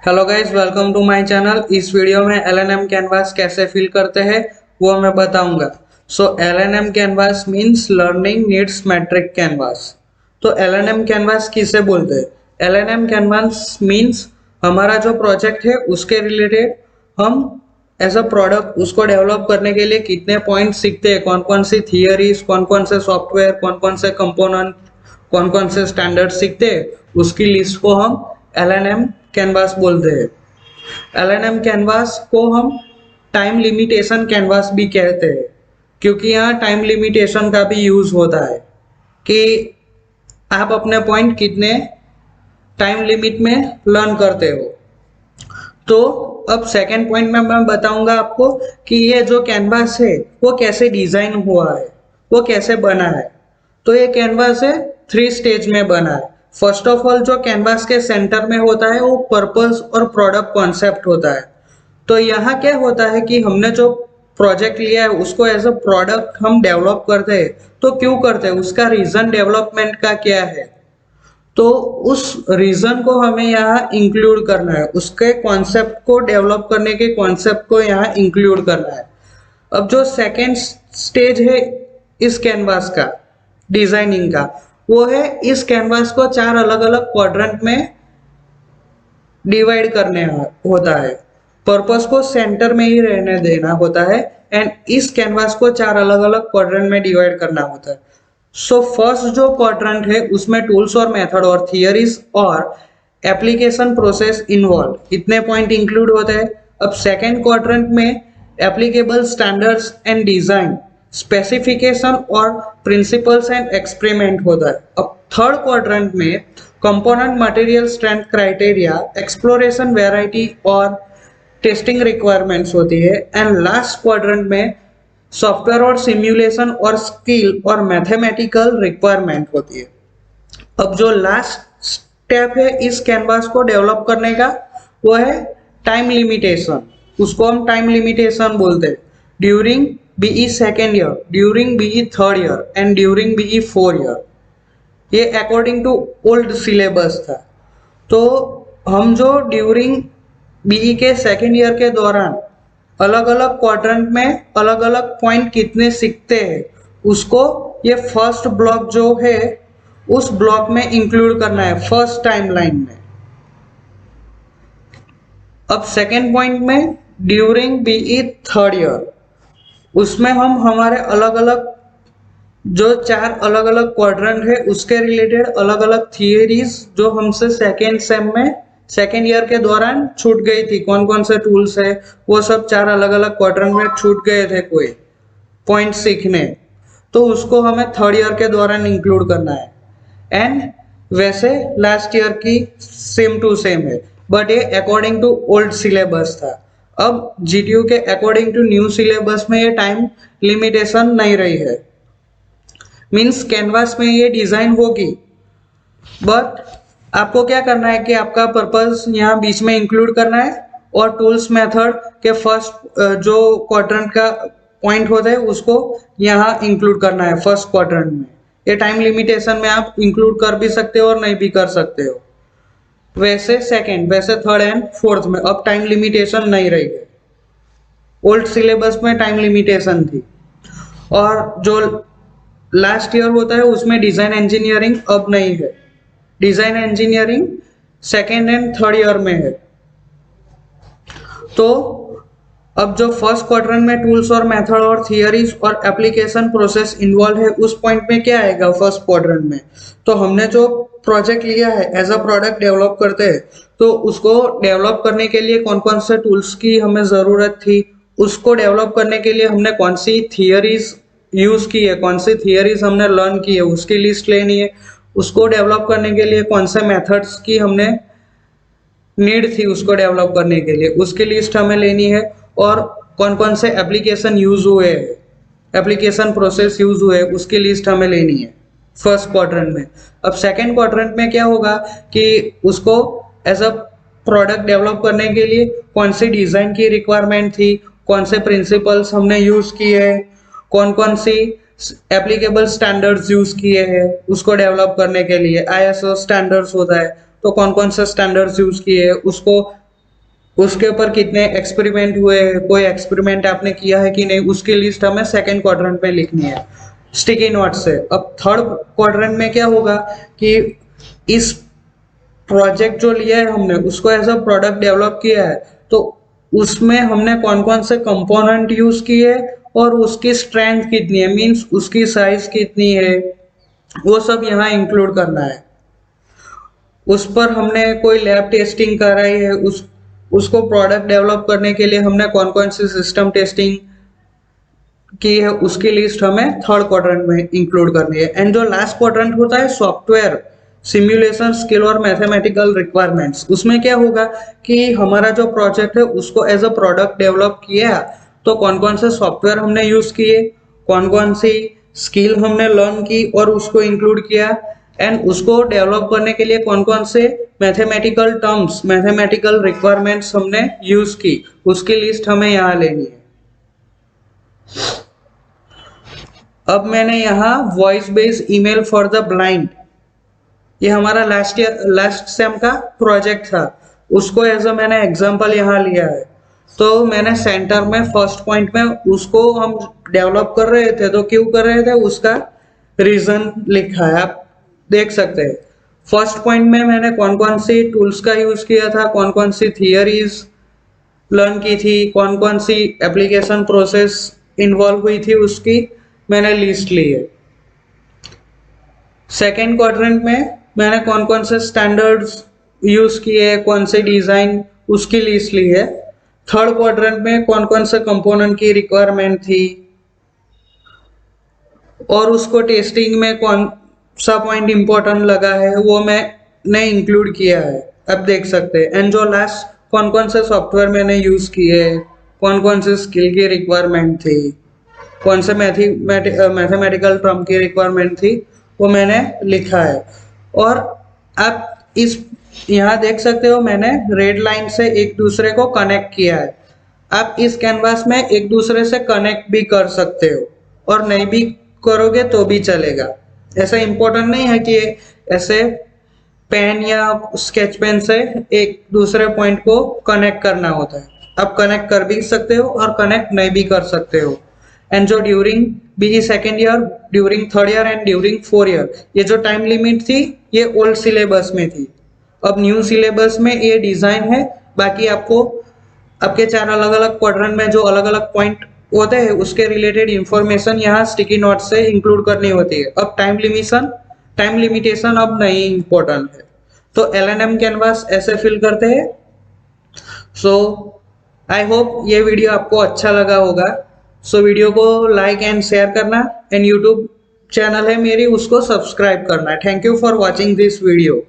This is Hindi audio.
Hello guys, welcome to my channel. इस वीडियो में LNM कैनवास कैसे फिल करते हैं वो मैं बताऊंगा। So LNM canvas means learning needs matrix canvas. तो LNM कैनवास किसे बोलते हैं? LNM कैनवास मींस हमारा जो प्रोजेक्ट है उसके रिलेटेड हम एज अ प्रोडक्ट उसको डेवलप करने के लिए कितने पॉइंट सीखते हैं, कौन कौन सी थियरीज, कौन कौन से सॉफ्टवेयर, कौन कौन से कंपोनेंट, कौन कौन से स्टैंडर्ड सीखते हैं, उसकी लिस्ट को हम LNM कैनवास बोलते हैं। LNM कैनवास को हम टाइम लिमिटेशन कैनवास भी कहते हैं, क्योंकि यहाँ टाइम लिमिटेशन का भी यूज होता है कि आप अपने पॉइंट कितने टाइम लिमिट में लर्न करते हो। तो अब सेकेंड पॉइंट में मैं बताऊंगा आपको कि ये जो कैनवास है वो कैसे डिजाइन हुआ है, वो कैसे बना है। तो ये कैनवास है 3 स्टेज में बना है। फर्स्ट ऑफ ऑल जो कैनवास के सेंटर में होता है वो पर्पस और प्रोडक्ट कॉन्सेप्ट होता है। तो यहाँ क्या होता है कि हमने जो प्रोजेक्ट लिया है उसको एज अ प्रोडक्ट हम डेवलप करते हैं। तो क्यों करते हैं, उसका रीजन डेवलपमेंट का क्या है, तो उस रीजन को हमें यहाँ इंक्लूड करना है, उसके कॉन्सेप्ट को डेवलप करने के कॉन्सेप्ट को यहाँ इंक्लूड करना है। अब जो सेकेंड स्टेज है इस कैनवास का डिजाइनिंग का, वो है इस कैनवास को 4 अलग अलग क्वाड्रेंट में डिवाइड करने होता है। पर्पस को सेंटर में ही रहने देना होता है एंड इस कैनवास को 4 अलग अलग क्वाड्रेंट में डिवाइड करना होता है। सो फर्स्ट जो क्वाड्रेंट है उसमें टूल्स और मेथड और थियरीज और एप्लीकेशन प्रोसेस इन्वॉल्व, इतने पॉइंट इंक्लूड होते हैं। अब सेकेंड क्वाड्रेंट में applicable standards and design, specification और प्रिंसिपल्स एंड एक्सपेरिमेंट होता है। अब थर्ड क्वाड्रेंट में component material strength criteria, exploration variety और टेस्टिंग रिक्वायरमेंट्स होती है। एंड लास्ट क्वाड्रेंट में सॉफ्टवेयर और सिमुलेशन और स्किल और मैथमेटिकल रिक्वायरमेंट होती है। अब जो लास्ट स्टेप है इस कैनवास को डेवलप करने का वो है टाइम लिमिटेशन, उसको हम टाइम लिमिटेशन बोलते हैं। During BE second year, during BE third year and during BE 4 year, ये अकॉर्डिंग टू ओल्ड सिलेबस था। तो हम जो ड्यूरिंग BE के सेकेंड ईयर के दौरान अलग अलग क्वाड्रेंट में अलग अलग पॉइंट कितने सीखते हैं उसको ये फर्स्ट ब्लॉक जो है उस ब्लॉक में इंक्लूड करना है, फर्स्ट टाइमलाइन में। अब सेकेंड पॉइंट में ड्यूरिंग BE थर्ड ईयर, उसमें हम हमारे अलग अलग जो 4 अलग अलग क्वाड्रेंट है उसके रिलेटेड अलग अलग थियरीज जो हमसे सेकेंड सेम में सेकेंड ईयर के दौरान छूट गई थी, कौन कौन से टूल्स है वो सब 4 अलग अलग क्वाड्रेंट में छूट गए थे कोई पॉइंट सीखने, तो उसको हमें थर्ड ईयर के दौरान इंक्लूड करना है। एंड वैसे लास्ट ईयर की सेम टू सेम है, बट ये अकॉर्डिंग टू ओल्ड सिलेबस था। अब GTU के अकॉर्डिंग टू न्यू सिलेबस में ये टाइम लिमिटेशन नहीं रही है, मीन्स कैनवास में ये डिजाइन होगी, बट आपको क्या करना है कि आपका पर्पस यहाँ बीच में इंक्लूड करना है और टूल्स मेथड के फर्स्ट जो क्वाड्रेंट का पॉइंट होता है उसको यहाँ इंक्लूड करना है फर्स्ट क्वाड्रेंट में। ये टाइम लिमिटेशन में आप इंक्लूड कर भी सकते हो और नहीं भी कर सकते हो। वैसे सेकेंड, वैसे थर्ड एंड फोर्थ में अब टाइम लिमिटेशन नहीं रही है, ओल्ड सिलेबस में टाइम लिमिटेशन थी। और जो लास्ट ईयर होता है उसमें डिजाइन इंजीनियरिंग अब नहीं है, design engineering second and third year में है। तो अब जो फर्स्ट क्वाड्रेंट में टूल्स और मेथड और थियरीज और एप्लीकेशन प्रोसेस इन्वॉल्व है उस पॉइंट में क्या आएगा फर्स्ट क्वाड्रेंट में, तो हमने जो प्रोजेक्ट लिया है एज अ प्रोडक्ट डेवलप करते हैं, तो उसको डेवलप करने के लिए कौन कौन से टूल्स की हमें ज़रूरत थी, उसको डेवलप करने के लिए हमने कौन सी थियरीज यूज़ की है, कौन सी थियरीज हमने लर्न की है उसकी लिस्ट लेनी है। उसको डेवलप करने के लिए कौन से मेथड्स की हमने नीड थी उसको डेवलप करने के लिए उसकी लिस्ट हमें लेनी है। और कौन कौन से एप्लीकेशन यूज हुए, एप्लीकेशन प्रोसेस यूज हुए उसकी लिस्ट हमें लेनी है फर्स्ट क्वाड्रेंट में। अब सेकेंड क्वाड्रेंट में क्या होगा कि उसको एज अ प्रोडक्ट डेवलप करने के लिए कौन सी डिज़ाइन की रिक्वायरमेंट थी, कौन से प्रिंसिपल्स हमने यूज़ किए, कौन कौन सी एप्लीकेबल स्टैंडर्ड्स यूज़ किए हैं उसको डेवलप करने के लिए। ISO स्टैंडर्ड्स होता है तो कौन कौन से स्टैंडर्ड्स यूज़ किए उसको उसके ऊपर कितने एक्सपेरिमेंट हुए, कोई एक्सपेरिमेंट आपने किया है कि नहीं, उसकी लिस्ट हमें सेकंड क्वाड्रेंट में लिखनी है स्टिकी नोट से। अब थर्ड क्वाड्रेंट में क्या होगा कि इस प्रोजेक्ट जो लिया है हमने उसको एज अ प्रोडक्ट डेवलप किया है, तो उसमें हमने कौन कौन से कंपोनेंट यूज किए और उसकी स्ट्रेंथ कितनी है, मींस उसकी साइज कितनी है, वो सब यहाँ इंक्लूड करना है। उस पर हमने कोई लैब टेस्टिंग कराई है, उसको प्रोडक्ट डेवलप करने के लिए हमने कौन कौन सी सिस्टम टेस्टिंग की है, उसकी लिस्ट हमें थर्ड क्वाड्रेंट में इंक्लूड करनी है। एंड जो लास्ट क्वाड्रेंट होता है सॉफ्टवेयर सिमुलेशन स्किल और मैथमेटिकल रिक्वायरमेंट्स, उसमें क्या होगा कि हमारा जो प्रोजेक्ट है उसको एज अ प्रोडक्ट डेवलप किया, तो कौन कौन से सॉफ्टवेयर हमने यूज किए, कौन कौन सी स्किल हमने लर्न की और उसको इंक्लूड किया, एंड उसको डेवलप करने के लिए कौन कौन से मैथमेटिकल टर्म्स, मैथमेटिकल रिक्वायरमेंट्स हमने यूज की, उसकी लिस्ट हमें यहाँ लेनी है। अब मैंने यहाँ voice based email for the blind, ये हमारा लास्ट सेम का प्रोजेक्ट था, उसको एज अ मैंने एग्जांपल यहाँ लिया है। तो मैंने सेंटर में फर्स्ट पॉइंट में उसको हम डेवलप कर रहे थे, तो क्यों कर रहे थे उसका रीजन लिखा है, आप देख सकते हैं। फर्स्ट पॉइंट में मैंने कौन कौन सी टूल्स का यूज किया था, कौन कौन सी थियरीज लर्न की थी, कौन कौन सी एप्लीकेशन प्रोसेस इन्वॉल्व हुई थी, उसकी मैंने लिस्ट ली है। सेकेंड क्वाड्रेंट में मैंने कौन कौन से स्टैंडर्ड्स यूज किए, कौन से डिजाइन, उसकी लिस्ट ली है। थर्ड क्वाड्रेंट में कौन कौन से कंपोनेंट की रिक्वायरमेंट थी और उसको टेस्टिंग में कौन सा पॉइंट इंपॉर्टेंट लगा है, वो मैंने इंक्लूड किया है, अब देख सकते हैं। एंड जो लास्ट कौन कौन से सॉफ्टवेयर मैंने यूज किए, कौन कौन से स्किल की रिक्वायरमेंट थी, कौन से मैथमेटिकल टर्म की रिक्वायरमेंट थी, वो मैंने लिखा है। और आप इस यहाँ देख सकते हो मैंने रेड लाइन से एक दूसरे को कनेक्ट किया है। आप इस कैनवास में एक दूसरे से कनेक्ट भी कर सकते हो और नहीं भी करोगे तो भी चलेगा, ऐसा इम्पोर्टेंट नहीं है कि ऐसे पेन या स्केच पेन से एक दूसरे पॉइंट को कनेक्ट करना होता है। आप कनेक्ट कर भी सकते हो और कनेक्ट नहीं भी कर सकते हो। एंड जो during BE second year, during third year and during fourth year, ये जो टाइम लिमिट थी ये ओल्ड सिलेबस में थी, अब न्यू सिलेबस में ये डिजाइन है। बाकी आपको आपके चार अलग अलग क्वाड्रेंट में जो अलग अलग पॉइंट होते हैं उसके रिलेटेड इंफॉर्मेशन यहाँ स्टिकी नोट से इंक्लूड करनी होती है। अब टाइम लिमिटेशन अब नहीं इम्पोर्टेंट है, तो LNM कैनवास ऐसे फिल करते हैं। सो आई होप ये वीडियो आपको अच्छा लगा होगा। सो वीडियो को लाइक एंड शेयर करना, एंड यूट्यूब चैनल है मेरी उसको सब्सक्राइब करना। Thank you for watching this video.